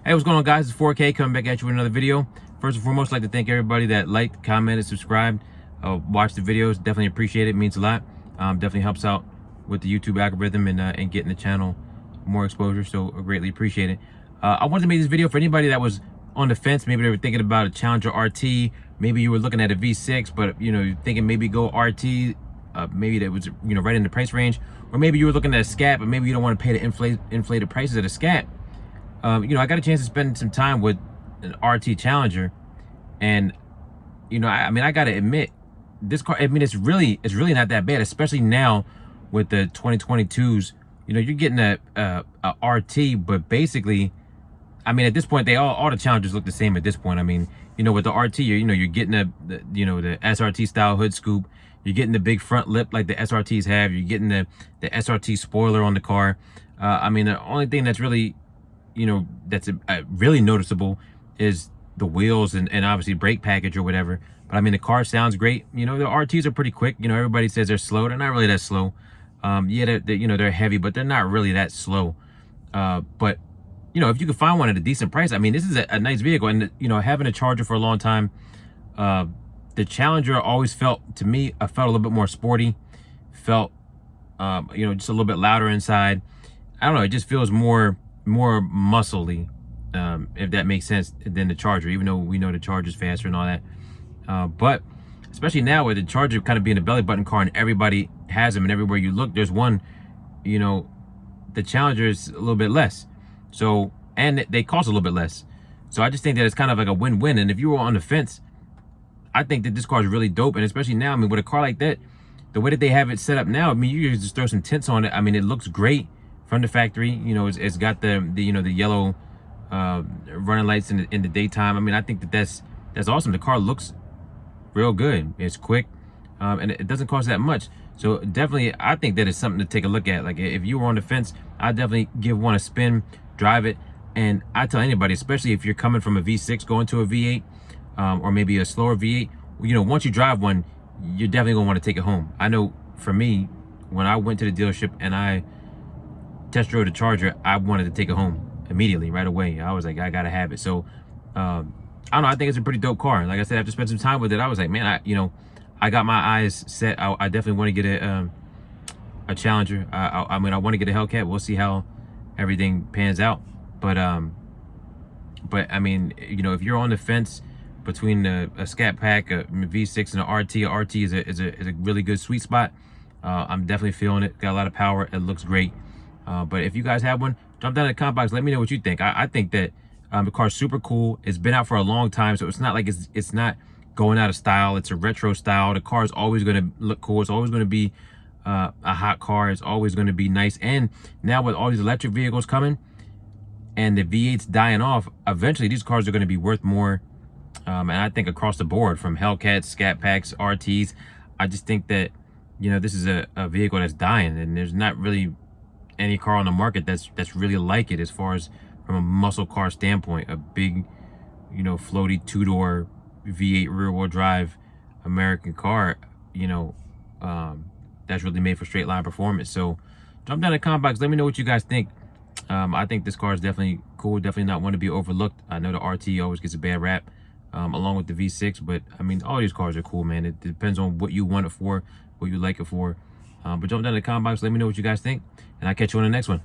Hey, what's going on, guys? It's 4K coming back at you with another video. First and foremost, I'd like to thank everybody that liked, commented, subscribed, watched the videos. Definitely appreciate it. It means a lot. Definitely helps out with the YouTube algorithm and getting the channel more exposure. So I greatly appreciate it. I wanted to make this video for anybody that was on the fence. Maybe they were thinking about a Challenger RT. Maybe you were looking at a V6, but you're thinking maybe go RT. Maybe that was right in the price range, or maybe you were looking at a Scat, but maybe you don't want to pay the inflated prices of the Scat. I got a chance to spend some time with an RT Challenger, and I gotta admit, this car, it's really not that bad, especially now with the 2022s. You're getting a RT, but basically, at this point, all the Challengers look the same at this point. With the RT, you're getting the SRT style hood scoop. You're getting the big front lip like the SRTs have. You're getting the SRT spoiler on the car. The only thing that's really that's really noticeable is the wheels and obviously brake package or whatever. But the car sounds great. The RTs are pretty quick. Everybody says they're slow. They're not really that slow. They're heavy, but they're not really that slow. But if you can find one at a decent price, this is a nice vehicle. And having a Charger for a long time, the Challenger always felt, to me, felt a little bit more sporty. Felt just a little bit louder inside. I don't know, it just feels more muscly, if that makes sense, than the Charger, even though we know the Charger's faster and all that. But especially now with the Charger kind of being a belly button car and everybody has them, and everywhere you look there's one, the Challenger is a little bit less, so, and they cost a little bit less. So I just think that it's kind of like a win-win. And if you were on the fence, I think that this car is really dope. And especially now, with a car like that, the way that they have it set up now, you just throw some tints on it. It looks great from the factory. It's got the yellow running lights in the daytime. I think that's awesome. The car looks real good. It's quick, and it doesn't cost that much. So definitely, I think that it's something to take a look at. Like, if you were on the fence, I'd definitely give one a spin, drive it. And I tell anybody, especially if you're coming from a V6 going to a V8, or maybe a slower V8, once you drive one, you're definitely gonna want to take it home. I know for me, when I went to the dealership and I test drove the Charger, I wanted to take it home immediately, right away. I was like, I gotta have it. So I don't know, I think it's a pretty dope car. Like I said, after spending some time with it, I was like, man, I got my eyes set. I definitely want to get a Challenger. I want to get a Hellcat. We'll see how everything pans out. But if you're on the fence between a Scat Pack, a V6, and an RT is a really good sweet spot. I'm definitely feeling it. Got a lot of power. It looks great. But if you guys have one, jump down in the comment box. Let me know what you think. I think that the car's super cool. It's been out for a long time, so it's not like it's not going out of style. It's a retro style. The car is always going to look cool. It's always going to be a hot car. It's always going to be nice. And now with all these electric vehicles coming and the V8s dying off, eventually these cars are going to be worth more. And I think across the board, from Hellcats, Scat Packs, RTs, I just think that this is a vehicle that's dying, and there's not really any car on the market that's really like it, as far as from a muscle car standpoint. A big floaty two-door V8 rear-wheel drive American car, that's really made for straight line performance. So jump down in the comment box, let me know what you guys think. I think this car is definitely cool, definitely not one to be overlooked. I know the RT always gets a bad rap, along with the V6, but all these cars are cool, man. It depends on what you want it for, what you like it for. But jump down in the comment box, let me know what you guys think, and I'll catch you on the next one.